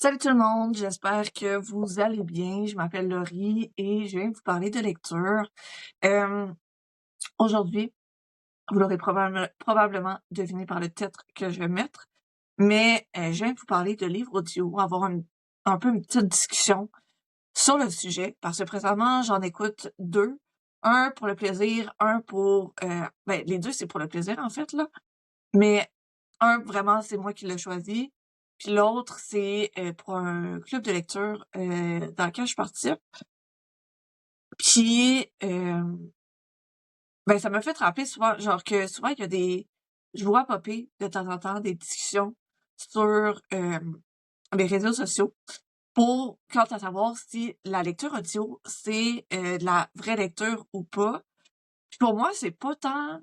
Salut tout le monde, j'espère que vous allez bien. Je m'appelle Laurie et je viens de vous parler de lecture. Euh, Aujourd'hui, vous l'aurez probablement deviné par le titre que je vais mettre, mais je viens de vous parler de livres audio, avoir un peu une petite discussion sur le sujet, parce que présentement, j'en écoute deux. Un pour le plaisir, un pour... les deux, c'est pour le plaisir en fait, là. Mais un, vraiment, c'est moi qui l'ai choisi. Puis l'autre, c'est pour un club de lecture dans lequel je participe. Puis, ça m'a fait rappeler souvent, genre que souvent, il y a je vois popper de temps en temps des discussions sur les réseaux sociaux quant à savoir si la lecture audio, c'est de la vraie lecture ou pas. Puis pour moi, c'est pas tant...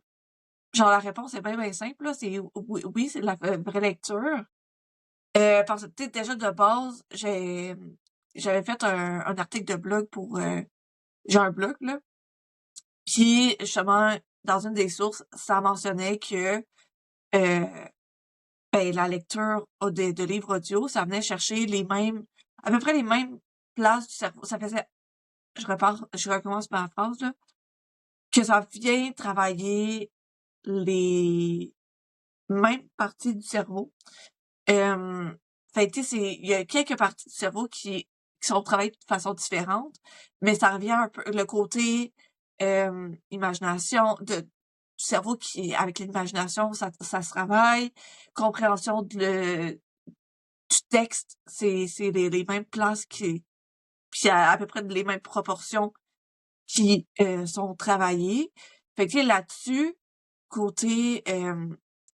Genre, la réponse est bien simple, là. C'est oui, c'est de la vraie lecture. Parce que, tu sais, déjà de base, j'avais fait un article de blog pour... j'ai un blog, là. Puis, justement, dans une des sources, ça mentionnait que euh, la lecture de livres audio, ça venait chercher à peu près les mêmes places du cerveau. Ça faisait... je recommence ma phrase, là. Que ça vient travailler les mêmes parties du cerveau. Euh, tu sais, il y a quelques parties du cerveau qui sont travaillées de façon différente, mais ça revient un peu, le côté, imagination du cerveau avec l'imagination, ça se travaille, compréhension du texte, c'est les mêmes places puis à peu près les mêmes proportions qui, sont travaillées. Fait que, tu sais, là-dessus, côté,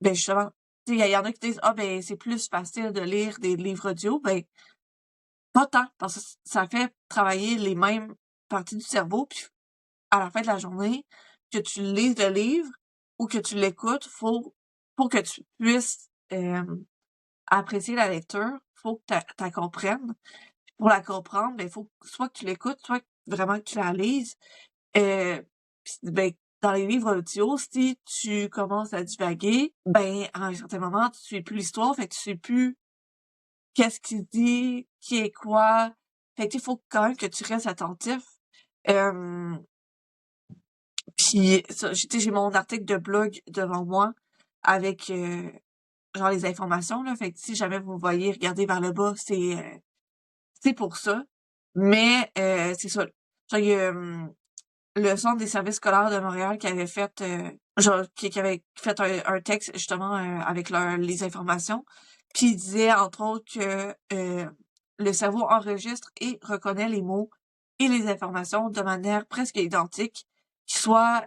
justement, tu sais, il y en a qui disent: «Ah c'est plus facile de lire des livres audio». Pas tant, parce que ça fait travailler les mêmes parties du cerveau, puis à la fin de la journée, que tu lises le livre ou que tu l'écoutes, pour que tu puisses, apprécier la lecture, faut que tu la comprennes. Pour la comprendre, il faut soit que tu l'écoutes, soit vraiment que tu la lises. Heu, Pis dans les livres audio, si tu commences à divaguer, à un certain moment, tu suis plus l'histoire, fait que tu sais plus qu'est-ce qu'il dit, qui est quoi. Fait que il faut quand même que tu restes attentif. Hem, Puis ça, j'ai mon article de blog devant moi avec, genre les informations, là. Fait que si jamais vous me voyez regarder vers le bas, c'est pour ça. Mais, c'est ça. Genre, il y a, le Centre des services scolaires de Montréal qui avait fait, qui avait fait un texte justement avec les informations. Puis il disait entre autres que le cerveau enregistre et reconnaît les mots et les informations de manière presque identique, qui soit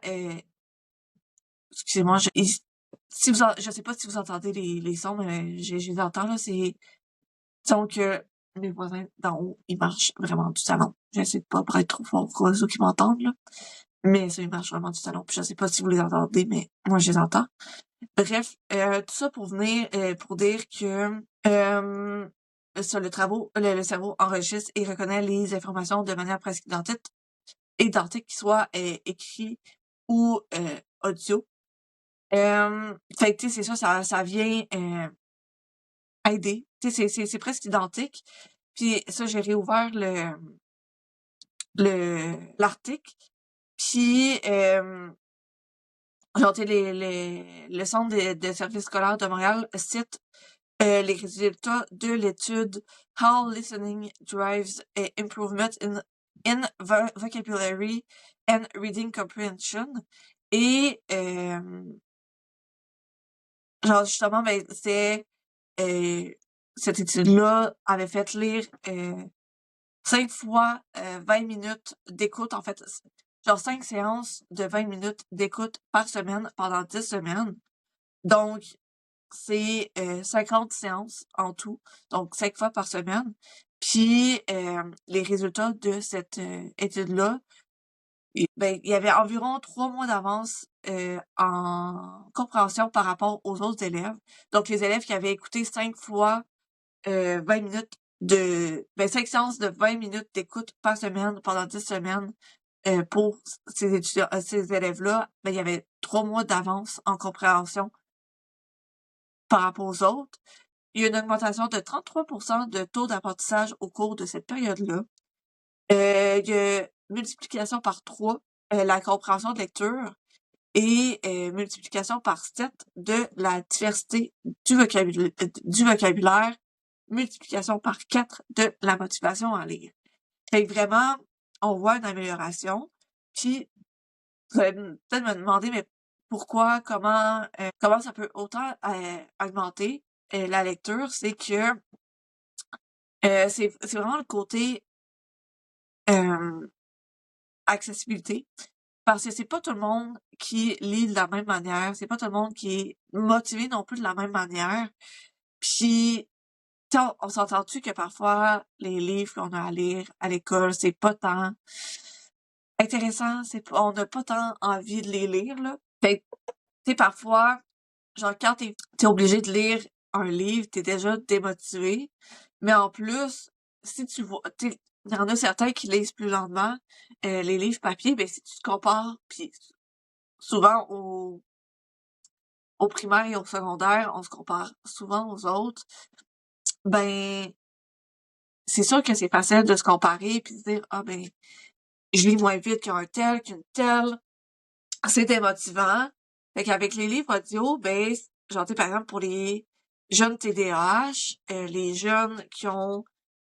excusez-moi, si je sais pas si vous entendez les sons, mais je les entends là, disons que mes voisins d'en haut, ils marchent vraiment du salon. J'essaie de pas être trop fort pour ceux qui m'entendent, là. Mais ça, ils marchent vraiment du salon. Puis je sais pas si vous les entendez, mais moi, je les entends. Bref, tout ça pour venir, pour dire que, ça, le cerveau enregistre et reconnaît les informations de manière presque identique, qu'ils soient écrits ou audio. Fait que, tu sais, c'est ça vient aider. Tu sais, c'est presque identique. Puis ça, j'ai réouvert l'article. Puis, genre, tu sais, le Centre de services scolaires de Montréal cite les résultats de l'étude How Listening Drives Improvement in Vocabulary and Reading Comprehension. Et, genre, justement, euh, cette étude-là avait fait lire 5 fois 20 minutes d'écoute, en fait, genre 5 séances de 20 minutes d'écoute par semaine pendant 10 semaines. Donc, c'est 50 séances en tout, donc 5 fois par semaine. Puis, les résultats de cette étude-là, il y avait environ 3 mois d'avance en compréhension par rapport aux autres élèves. Donc, les élèves qui avaient écouté 5 fois 20 minutes 5 séances de 20 minutes d'écoute par semaine pendant 10 semaines pour ces élèves-là, il y avait 3 mois d'avance en compréhension par rapport aux autres. il y a une augmentation de 33% de taux d'apprentissage au cours de cette période-là. Il y a multiplication par 3 la compréhension de lecture et multiplication par 7 de la diversité du vocabulaire, multiplication par 4 de la motivation à lire. Fait que vraiment, on voit une amélioration. Puis, vous allez peut-être me demander, mais pourquoi, comment ça peut autant augmenter la lecture? C'est que c'est vraiment le côté accessibilité. Parce que c'est pas tout le monde qui lit de la même manière, c'est pas tout le monde qui est motivé non plus de la même manière. Puis, tu sais, on s'entend-tu que parfois, les livres qu'on a à lire à l'école, c'est pas tant intéressant, on n'a pas tant envie de les lire, là. Fait que, tu sais, parfois, genre, quand t'es obligé de lire un livre, t'es déjà démotivé. Mais en plus, si tu vois, tu sais, il y en a certains qui lisent plus lentement, les livres papier, ben si tu te compares, puis souvent au primaire et au secondaire, on se compare souvent aux autres, ben c'est sûr que c'est facile de se comparer puis de dire ah ben je lis moins vite qu'un tel, qu'une telle. C'est démotivant. Fait qu'avec les livres audio, ben genre tu sais, par exemple pour les jeunes TDAH, les jeunes qui ont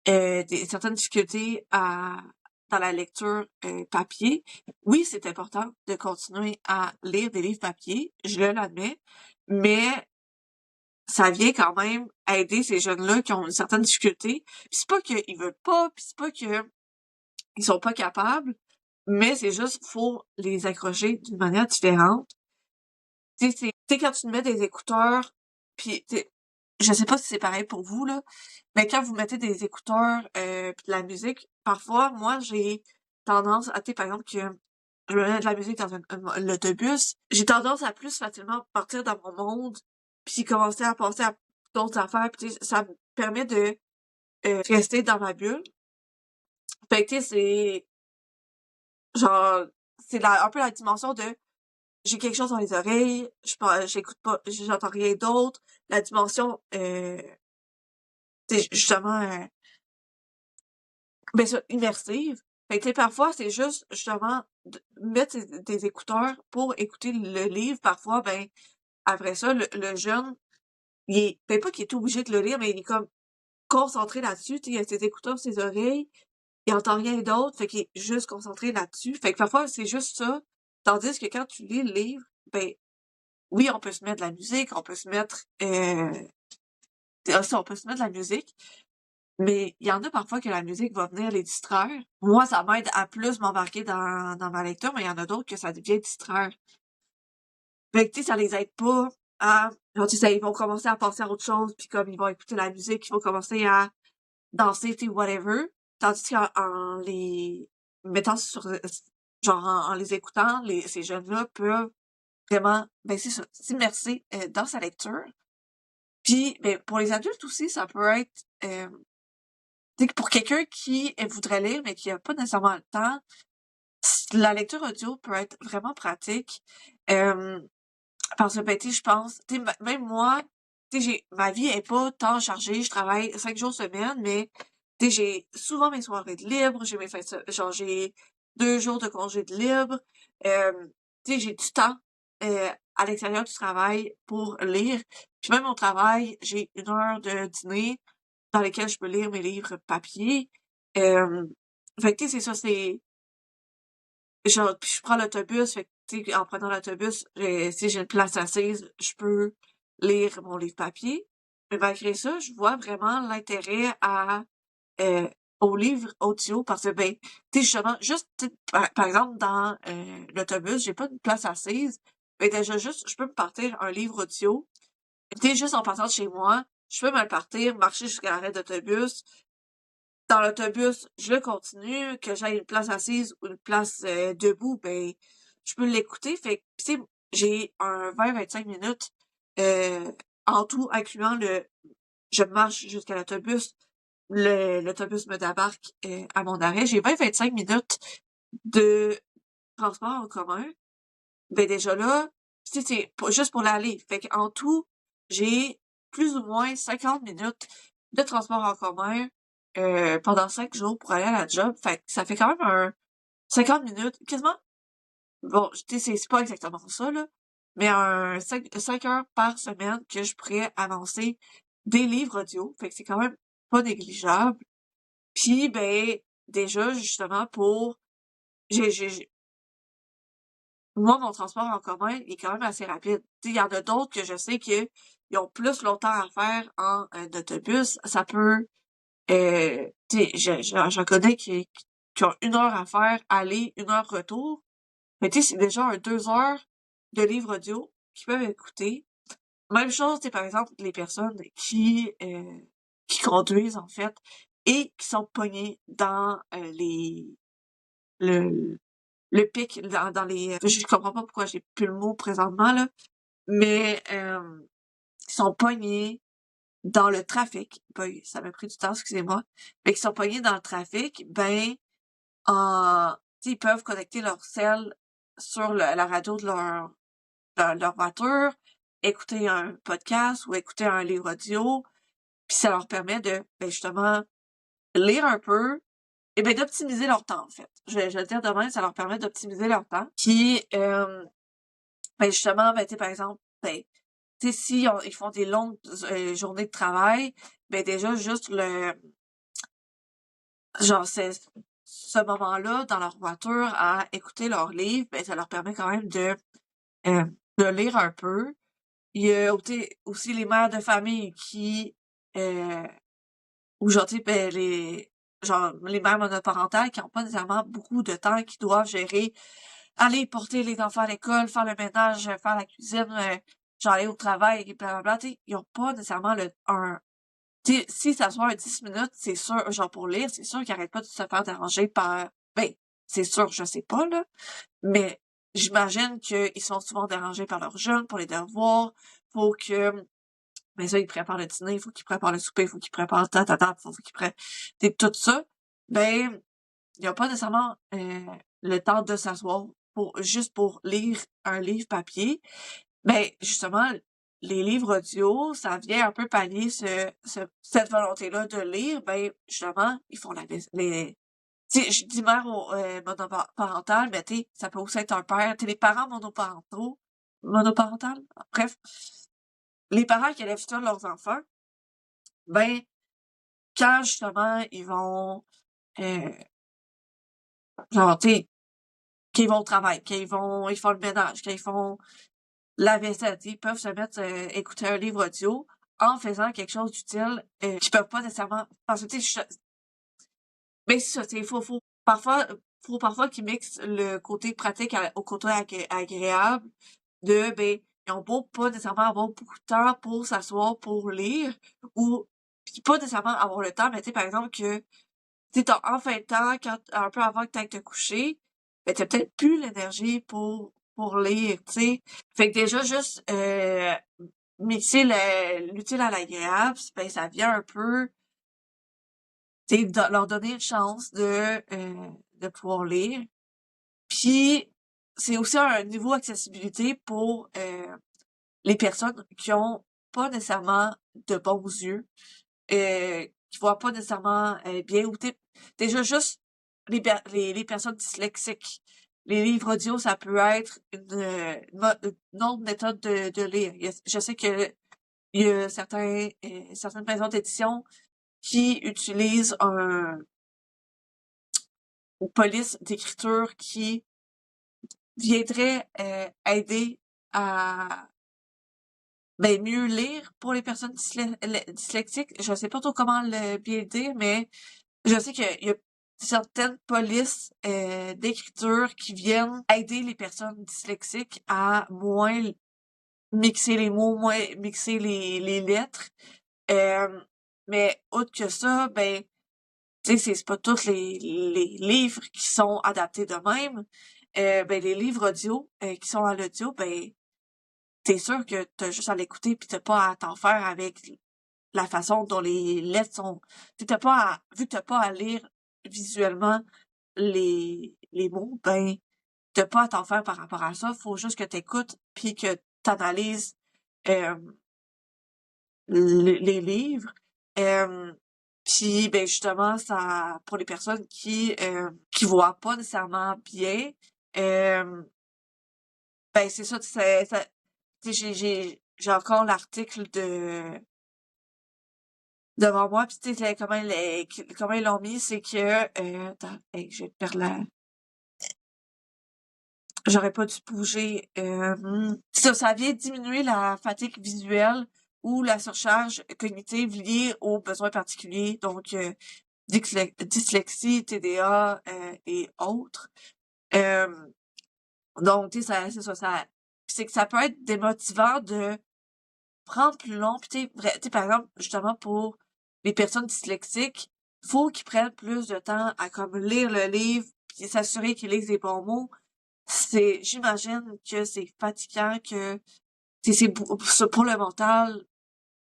certaines difficultés dans la lecture papier, oui, c'est important de continuer à lire des livres papier, je l'admets, mais ça vient quand même aider ces jeunes-là qui ont une certaine difficulté. Puis c'est pas qu'ils veulent pas, puis c'est pas qu'ils sont pas capables, mais c'est juste faut les accrocher d'une manière différente. Tu sais, quand tu mets des écouteurs, puis je sais pas si c'est pareil pour vous, là, mais quand vous mettez des écouteurs pis de la musique, parfois, moi, j'ai tendance à, tu sais, par exemple, que je me mets de la musique dans l'autobus, j'ai tendance à plus facilement partir dans mon monde, puis commencer à penser à d'autres affaires, puis tu sais, ça me permet de rester dans ma bulle. Fait que, tu sais, c'est genre, c'est un peu la dimension de j'ai quelque chose dans les oreilles, j'écoute pas, j'entends rien d'autre. La dimension, tu sais, justement, ben ça, immersive. Fait que, tu sais, parfois, c'est juste, justement, de mettre des écouteurs pour écouter le livre. Parfois, ben, après ça, le jeune, il est, ben pas qu'il est obligé de le lire, mais il est comme concentré là-dessus. Tu sais, il a ses écouteurs, ses oreilles, il entend rien d'autre, fait qu'il est juste concentré là-dessus. Fait que parfois, c'est juste ça. Tandis que quand tu lis le livre, ben, oui, on peut se mettre de la musique, on peut se mettre, on peut se mettre de la musique, mais il y en a parfois que la musique va venir les distraire. Moi, ça m'aide à plus m'embarquer dans ma lecture, mais il y en a d'autres que ça devient distraire. Fait que, tu sais, ça les aide pas à, genre, tu sais, ils vont commencer à penser à autre chose, puis comme ils vont écouter la musique, ils vont commencer à danser, tu sais, whatever. Tandis qu'en les mettant sur, genre, en les écoutant, ces jeunes-là peuvent vraiment, ben, c'est ça, s'immerser dans sa lecture. Puis, ben, pour les adultes aussi, ça peut être, tu sais, pour quelqu'un qui voudrait lire, mais qui a pas nécessairement le temps, la lecture audio peut être vraiment pratique. Euh, Parce que, ben, tu sais, je pense, tu sais, même moi, tu sais, ma vie est pas tant chargée, je travaille 5 jours semaine, mais, tu sais, j'ai souvent mes soirées de libre, j'ai mes genre, j'ai 2 jours de congé de libre, euh, tu sais, j'ai du temps, à l'extérieur du travail pour lire. Puis même au travail, j'ai 1 heure de dîner dans lesquelles je peux lire mes livres papier. Euh, Fait que, tu sais, c'est ça, c'est, genre, puis je prends l'autobus, fait que, tu sais, en prenant l'autobus, si j'ai une place assise, je peux lire mon livre papier. Mais malgré ça, je vois vraiment l'intérêt euh, au livre audio parce que, ben, tu sais, justement, juste, tu sais, par exemple, dans l'autobus, j'ai pas de place assise. Mais déjà, juste, je peux me partir un livre audio. Tu sais, juste en partant de chez moi, je peux me le partir, marcher jusqu'à l'arrêt d'autobus, dans l'autobus, je le continue, que j'aille une place assise ou une place debout, ben, je peux l'écouter. Fait que, tu sais, j'ai un 20-25 minutes en tout, incluant je marche jusqu'à l'autobus, l'autobus me débarque à mon arrêt. J'ai 20-25 minutes de transport en commun. Ben déjà là, tu sais, c'est juste pour l'aller. Fait qu'en tout, j'ai plus ou moins 50 minutes de transport en commun pendant 5 jours pour aller à la job. Fait que ça fait quand même un 50 minutes, quasiment. Bon, tu sais, c'est pas exactement ça, là, mais un 5 heures par semaine que je pourrais avancer des livres audio. Fait que c'est quand même pas négligeable. Puis, ben, déjà, justement, j'ai moi, mon transport en commun est quand même assez rapide. Tu sais, il y en a d'autres que je sais qu'ils ont plus longtemps à faire en autobus. Ça peut, tu sais, j'en connais qui ont 1 heure à faire aller, 1 heure retour. Mais tu sais, c'est déjà 2 heures de livres audio qu'ils peuvent écouter. Même chose, tu sais, par exemple, les personnes qui conduisent, en fait, et qui sont pognées dans le, le pic, dans les... Je comprends pas pourquoi j'ai plus le mot présentement, là, mais qui sont pognés dans le trafic. Ben, ça m'a pris du temps, excusez-moi. Mais qui sont pognés dans le trafic, ben, tu sais, ils peuvent connecter leur cell sur la radio de leur voiture, écouter un podcast ou écouter un livre audio, puis ça leur permet de, ben, justement, lire un peu et ben d'optimiser leur temps, en fait. Je vais le dire de même, ça leur permet d'optimiser leur temps. Puis, ben, justement, ben, tu sais, par exemple, ben, tu sais, si ils font des longues journées de travail, ben, déjà, juste genre, ce moment-là, dans leur voiture, à écouter leur livre, ben, ça leur permet quand même euh, de lire un peu. Il y a aussi les mères de famille qui, euh, ou genre, tu sais, ben, genre, les mères monoparentales qui ont pas nécessairement beaucoup de temps, qui doivent gérer, aller porter les enfants à l'école, faire le ménage, faire la cuisine, genre aller au travail, et blablabla, tu sais, ils ont pas nécessairement tu sais, si ça soit un 10 minutes, c'est sûr, genre pour lire, c'est sûr qu'ils arrêtent pas de se faire déranger ben, c'est sûr, je sais pas, là, mais j'imagine qu'ils sont souvent dérangés par leurs jeunes pour les devoirs, faut que, mais ça, ils préparent le dîner, il faut qu'ils préparent le souper, il faut qu'ils préparent faut qu'ils préparent tout ça. Ben, il y a pas nécessairement le temps de s'asseoir juste pour lire un livre papier. Ben, justement, les livres audio, ça vient un peu pallier cette volonté-là de lire. Ben, justement, ils font tu sais, je dis mère monoparentale, mais tu sais, ça peut aussi être un père. Tu sais, les parents monoparentales, bref, les parents qui élèvent seuls leurs enfants, ben, quand justement ils vont, euh, genre, tu sais, qu'ils vont au travail, ils font le ménage, qu'ils font la vaisselle, tu sais, ils peuvent se mettre, écouter un livre audio en faisant quelque chose d'utile, qu'ils peuvent pas nécessairement, parce que, tu sais, mais c'est ça, tu sais, faut parfois qu'ils mixent le côté pratique au côté agréable ben, ils ont beau pas nécessairement avoir beaucoup de temps pour s'asseoir, pour lire, ou puis pas nécessairement avoir le temps, mais tu sais, par exemple, que tu sais, t'as enfin le temps, un peu avant que t'ailles te coucher, ben, t'as peut-être plus l'énergie pour lire, tu sais. Fait que déjà, juste, mixer l'utile à l'agréable, ben, ça vient un peu, tu sais, leur donner une chance de pouvoir lire. Puis, c'est aussi un niveau accessibilité pour, les personnes qui ont pas nécessairement de bons yeux, qui voient pas nécessairement bien ou déjà juste les personnes dyslexiques. Les livres audio, ça peut être une autre méthode de lire. Je sais que il y a certaines maisons d'édition qui utilisent une police d'écriture qui viendrait aider à ben, mieux lire pour les personnes dyslexiques. Je sais pas trop comment bien le dire, mais je sais qu'il y a certaines polices d'écriture qui viennent aider les personnes dyslexiques à moins mixer les mots, moins mixer les lettres. Euh, mais autre que ça, ben, tu sais, c'est pas tous les livres qui sont adaptés de même. Ben, les livres audio qui sont à l'audio, ben, c'est sûr que t'as juste à l'écouter puis t'as pas à t'en faire avec la façon dont les lettres sont. Vu que t'as pas à lire visuellement les mots, ben, t'as pas à t'en faire par rapport à ça. Faut juste que t'écoutes puis que t'analyses, euh, les livres. Puis ben justement, ça pour les personnes qui voient pas nécessairement bien, ben c'est ça, ça tu sais, j'ai encore l'article devant moi, puis tu sais, comment ils l'ont mis, c'est que attends, hey, je vais perdre la j'aurais pas dû bouger. Ça vient diminuer la fatigue visuelle ou la surcharge cognitive liée aux besoins particuliers, donc dyslexie, TDA et autres. Euh, donc, tu sais, c'est ça, c'est que ça peut être démotivant de prendre plus long. Puis, tu sais, par exemple, justement, pour les personnes dyslexiques, faut qu'ils prennent plus de temps à comme lire le livre puis s'assurer qu'ils lisent les bons mots. J'imagine que c'est fatigant, que pour le mental,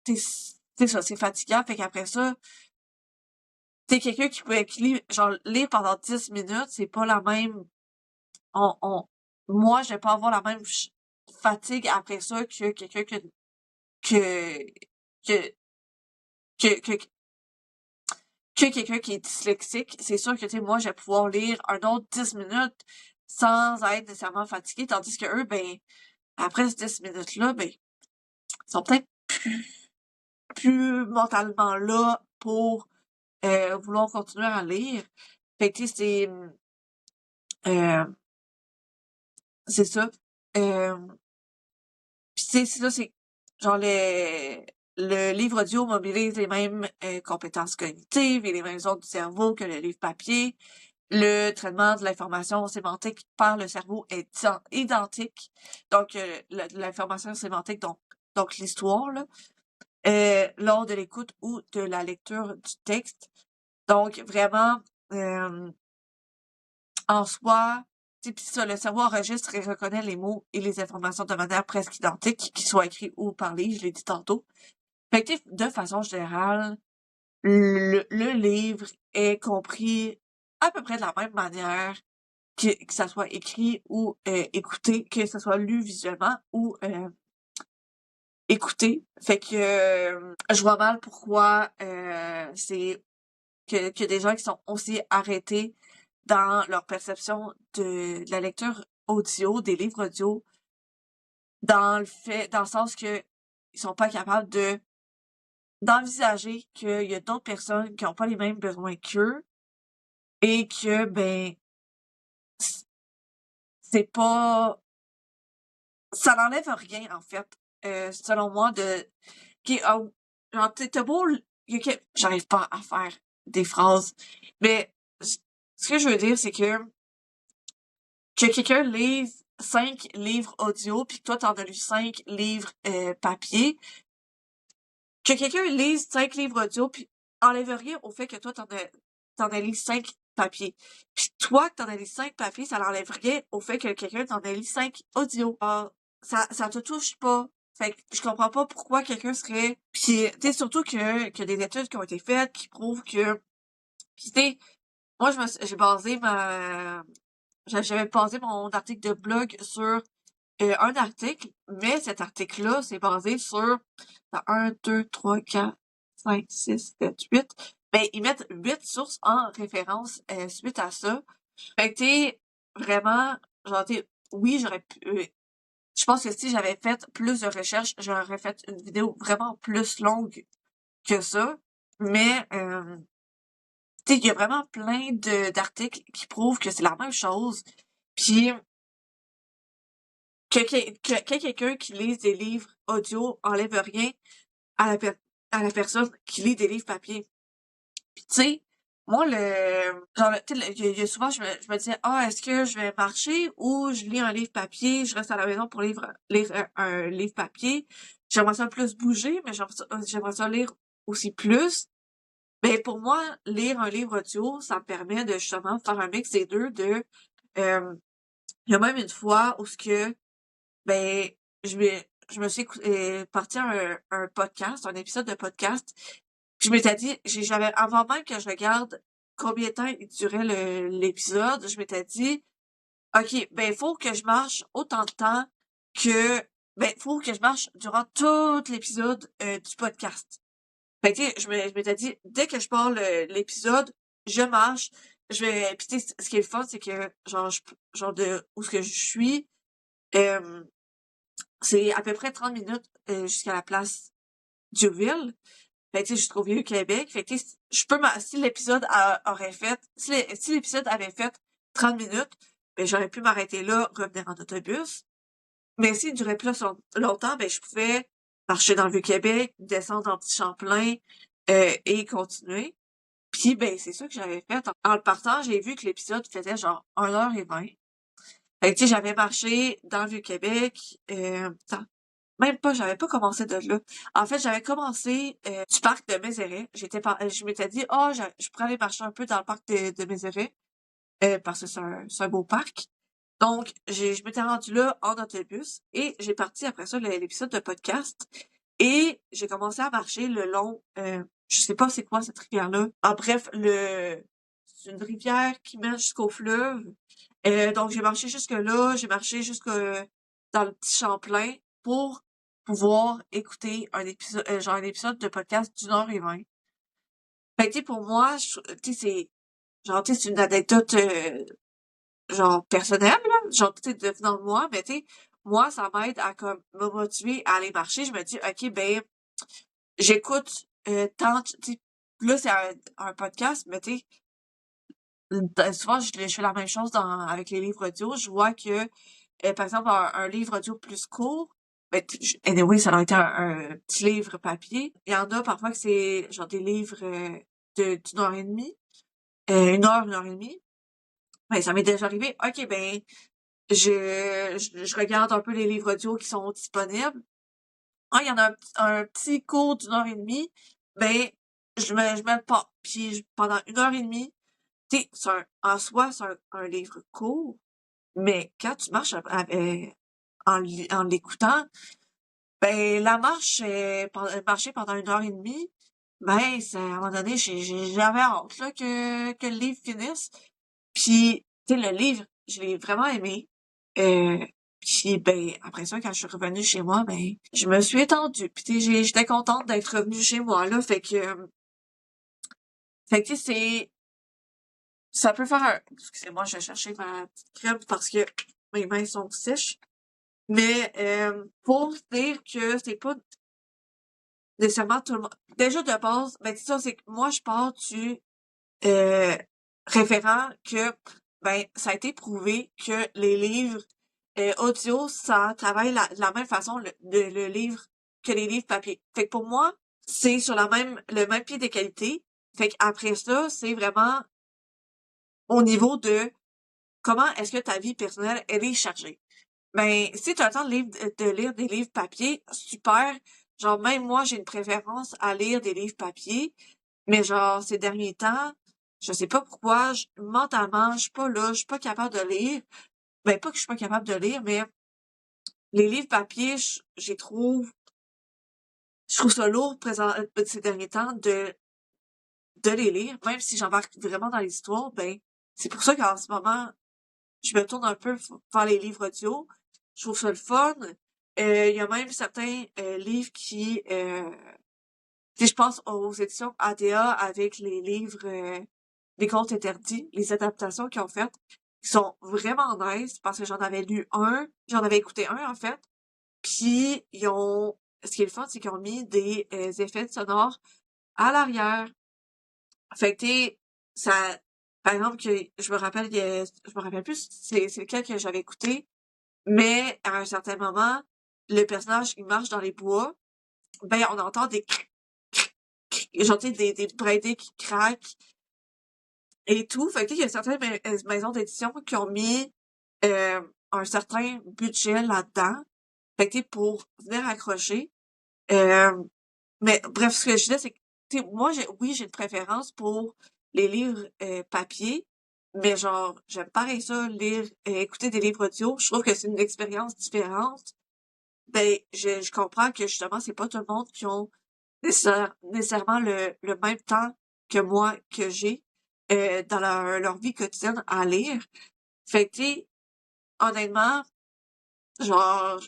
c'est ça, c'est fatigant. Fait qu'après ça, t'es quelqu'un qui lit, genre, lire pendant 10 minutes, c'est pas la même, moi, je vais pas avoir la même fatigue après ça que quelqu'un que, que, que, quelqu'un qui est dyslexique. C'est sûr que, tu sais, moi, je vais pouvoir lire un autre 10 minutes sans être nécessairement fatigué, tandis que eux, ben, après ces 10 minutes-là, ben, ils sont peut-être plus mentalement là pour vouloir continuer à lire. Fait que, tu sais, euh, c'est ça. Euh, Puis tu sais, c'est ça, c'est genre le livre audio mobilise les mêmes compétences cognitives et les mêmes zones du cerveau que le livre papier. Le traitement de l'information sémantique par le cerveau est identique. Donc, l'information sémantique, donc l'histoire, là, lors de l'écoute ou de la lecture du texte. Donc, vraiment, euh, en soi, pis ça, le cerveau enregistre et reconnaît les mots et les informations de manière presque identique, qu'ils soient écrits ou parlés, je l'ai dit tantôt. Fait que, de façon générale, le livre est compris à peu près de la même manière que ça soit écrit ou écouté, que ça soit lu visuellement ou écouté. Fait que je vois mal pourquoi c'est que des gens qui sont aussi arrêtés dans leur perception de la lecture audio, des livres audio, dans le sens que ils sont pas capables d'envisager qu'il y a d'autres personnes qui ont pas les mêmes besoins qu'eux et que, ben, c'est pas, ça n'enlève rien, en fait, selon moi, genre, t'as beau, j'arrive pas à faire des phrases, mais ce que je veux dire, c'est que quelqu'un lise 5 livres audio puis que toi t'en as lu 5 livres papier, que quelqu'un lise 5 livres audio puis enlève rien au fait que toi t'en as lu 5 papier. Puis toi que t'en as lu 5 papiers, ça n'enlève rien au fait que quelqu'un t'en a lu 5 audio. Ah, ça te touche pas. Fait que je comprends pas pourquoi quelqu'un serait. Puis tu sais surtout que des études qui ont été faites qui prouvent que. Puis tu sais, moi j'ai basé j'avais basé mon article de blog sur un article, mais cet article-là, c'est basé sur 1, 2, 3, 4, 5, 6, 7, 8. Ben, ils mettent 8 sources en référence suite à ça. Fait que t'es vraiment, genre, oui, j'aurais pu. Je pense que si j'avais fait plus de recherches, j'aurais fait une vidéo vraiment plus longue que ça. Mais, tu sais, il y a vraiment plein d'articles qui prouvent que c'est la même chose. Puis, que quelqu'un qui lise des livres audio enlève rien à à la personne qui lit des livres papier. Puis tu sais, moi genre tu sais, il y a souvent je me disais ah est-ce que je vais marcher ou je lis un livre papier, je reste à la maison pour lire un livre papier. J'aimerais ça plus bouger, mais j'aimerais ça lire aussi plus. Ben pour moi, lire un livre audio, ça me permet de justement faire un mix des deux euh, il y a même une fois où ce que ben, je me suis partie à un podcast, un épisode de podcast. Je m'étais dit, j'avais, avant même que je regarde combien de temps il durait l'épisode, je m'étais dit, OK, ben, il faut que je marche autant de temps que ben, faut que je marche durant tout l'épisode du podcast. Fait que, tu sais, je m'étais dit, dès que je pars l'épisode, je marche, je vais, pis tu sais, ce qui est le fun, c'est que, genre, genre de, où ce que je suis, euh, c'est à peu près 30 minutes jusqu'à la place Diouville. Fait que, tu sais, jusqu'au Vieux-Québec. Fait que, tu sais, je peux, si l'épisode aurait fait, si l'épisode avait fait 30 minutes, ben, j'aurais pu m'arrêter là, revenir en autobus. Mais s'il durait plus longtemps, ben, je pouvais marcher dans le Vieux-Québec, descendre en Petit Champlain, et continuer. Puis, ben, c'est ça que j'avais fait. En le partant, j'ai vu que l'épisode faisait genre 1h20. Fait que, tu sais, j'avais marché dans le Vieux-Québec, attends, même pas, j'avais pas commencé de là. En fait, j'avais commencé du parc de Mézeray. Je m'étais dit, oh, je pourrais aller marcher un peu dans le parc de Mézeray, parce que c'est un beau parc. Donc, je m'étais rendue là en autobus et j'ai parti après ça l'épisode de podcast et j'ai commencé à marcher le long, je sais pas c'est quoi cette rivière-là. En bref, c'est une rivière qui mène jusqu'au fleuve. Donc, j'ai marché jusque là, j'ai marché jusque dans le petit Champlain pour pouvoir écouter un épisode, genre un épisode de podcast d'1h20. Fait que, tu sais, pour moi, tu sais, genre, tu sais, c'est une anecdote, genre personnelle, là, genre, tu sais, de venant de moi, mais tu sais, moi, ça m'aide à comme me motiver à aller marcher. Je me dis, OK, ben, j'écoute tant, tu sais, là, c'est un podcast, mais tu sais, souvent, je fais la même chose avec les livres audio. Je vois que, par exemple, un livre audio plus court, ben, anyway, ça a été un petit livre papier. Il y en a parfois que c'est genre des livres d'une heure et demie, 1 heure et demie. Ben, ça m'est déjà arrivé. OK, ben, je regarde un peu les livres audio qui sont disponibles. Ah, il y en a un petit cours d'1 heure et demie, ben, je me le pas. Puis pendant 1 heure et demie, tu sais, en soi, c'est un livre court, mais quand tu marches en l'écoutant, ben, la marche, marcher pendant 1 heure et demie, ben, à un moment donné, j'avais hâte, là, que le livre finisse. Puis, tu sais, le livre, je l'ai vraiment aimé. Euh, puis, ben, après ça, quand je suis revenue chez moi, ben, je me suis étendue. Puis, tu sais, j'étais contente d'être revenue chez moi, là. Fait que, tu sais, ça peut faire excusez-moi, je vais chercher ma petite crème parce que mes mains sont sèches. Mais, pour dire que c'est pas nécessairement tout le monde. Déjà, de base, ben, c'est ça, c'est que moi, je pars du, euh, référent que ben ça a été prouvé que les livres audio ça travaille de la même façon le livre que les livres papier. Fait que pour moi c'est sur le même pied d'égalité. Fait qu'après ça c'est vraiment au niveau de comment est-ce que ta vie personnelle elle est chargée. Ben si tu as le temps de lire des livres papier super. Genre même moi j'ai une préférence à lire des livres papier. Mais genre, ces derniers temps, je sais pas pourquoi, mentalement, je suis pas là, je suis pas capable de lire. Ben, pas que je suis pas capable de lire, mais les livres papier, je trouve ça lourd ces derniers temps de les lire, même si j'embarque vraiment dans l'histoire, ben, c'est pour ça qu'en ce moment, je me tourne un peu vers les livres audio. Je trouve ça le fun. Il y a même certains livres tu sais, je pense aux éditions ADA avec les livres Les Contes interdits, les adaptations qu'ils ont faites, qui sont vraiment nice parce que j'en avais écouté un en fait, puis ce qui est le fun, c'est qu'ils ont mis des effets sonores à l'arrière. Fait que t'sais, ça, par exemple, je me rappelle plus c'est lequel que j'avais écouté, mais à un certain moment, le personnage, il marche dans les bois, ben on entend des genre, tu sais, des braidés qui craquent et tout. Fait que, il y a certaines maisons d'édition qui ont mis un certain budget là-dedans. Fait que, tu sais, pour venir accrocher. Euh, mais bref, ce que je disais, c'est que, tu sais, moi, oui, j'ai une préférence pour les livres papier, mais genre, j'aime pareil ça, écouter des livres audio. Je trouve que c'est une expérience différente. Ben, je comprends que justement, c'est pas tout le monde qui ont nécessairement le même temps que moi que j'ai dans leur vie quotidienne à lire. Fait que, tu sais, honnêtement, genre,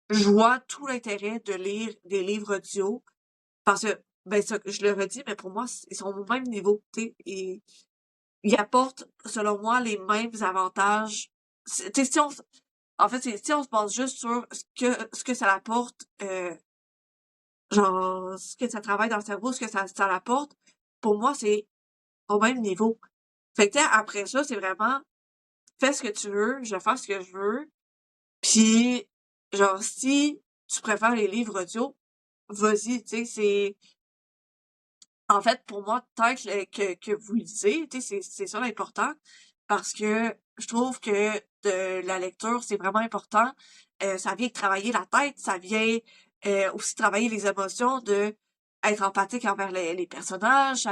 je vois tout l'intérêt de lire des livres audio parce que, ben, ça, je le redis, mais pour moi, ils sont au même niveau, tu sais, et ils apportent, selon moi, les mêmes avantages. Tu sais, si on, en fait, si on se base juste sur ce que ça apporte, genre, ce que ça travaille dans le cerveau, ce que ça apporte, pour moi, c'est au même niveau. Fait que, tu sais, après ça, c'est vraiment, fais ce que tu veux, je vais faire ce que je veux, puis, genre, si tu préfères les livres audio, vas-y, tu sais, en fait, pour moi, tant que vous lisez, tu sais, c'est ça l'important, parce que je trouve que de la lecture, c'est vraiment important. Ça vient travailler la tête, ça vient aussi travailler les émotions, de être empathique envers les personnages,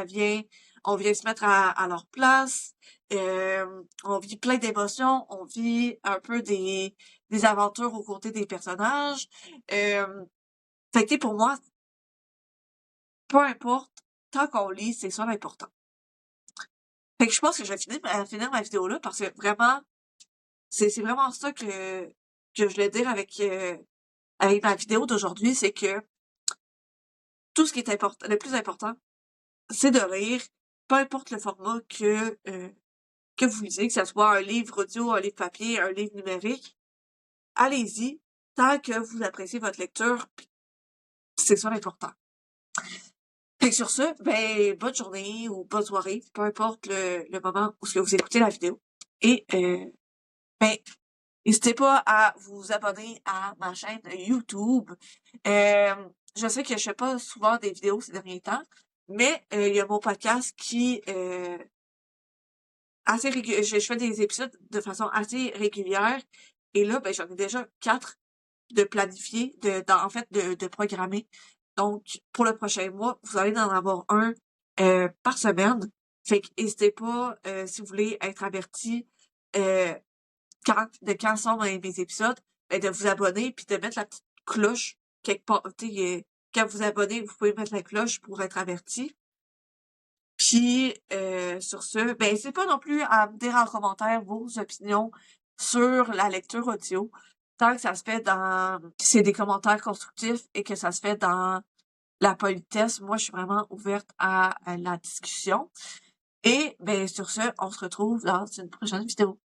on vient se mettre à leur place, on vit plein d'émotions, on vit un peu des aventures aux côtés des personnages. Euh, Fait que, tu sais, pour moi, peu importe, tant qu'on lit, c'est ça l'important. Fait que je pense que je vais finir ma vidéo là parce que vraiment, c'est vraiment ça que je voulais dire avec ma vidéo d'aujourd'hui, c'est que tout ce qui est important, le plus important, c'est de lire, peu importe le format que vous lisez, que ce soit un livre audio, un livre papier, un livre numérique, allez-y, tant que vous appréciez votre lecture, c'est ça l'important. Fait que sur ce, ben, bonne journée ou bonne soirée, peu importe le moment où ce que vous écoutez la vidéo. Et ben, n'hésitez pas à vous abonner à ma chaîne YouTube. Je sais que je fais pas souvent des vidéos ces derniers temps, mais il y a mon podcast qui je fais des épisodes de façon assez régulière. Et là, ben, j'en ai déjà 4 de planifier, en fait, de programmer. Donc, pour le prochain mois, vous allez en avoir un par semaine. Fait que n'hésitez pas, si vous voulez être averti euh, quand sont mes épisodes, ben, de vous abonner puis de mettre la petite cloche quelque part. Tu sais, quand vous abonnez, vous pouvez mettre la cloche pour être averti. Puis sur ce, ben n'hésitez pas non plus à me dire en commentaire vos opinions sur la lecture audio. Tant que ça se fait c'est des commentaires constructifs et que ça se fait dans la politesse, moi je suis vraiment ouverte à la discussion. Et ben sur ce, on se retrouve dans une prochaine vidéo.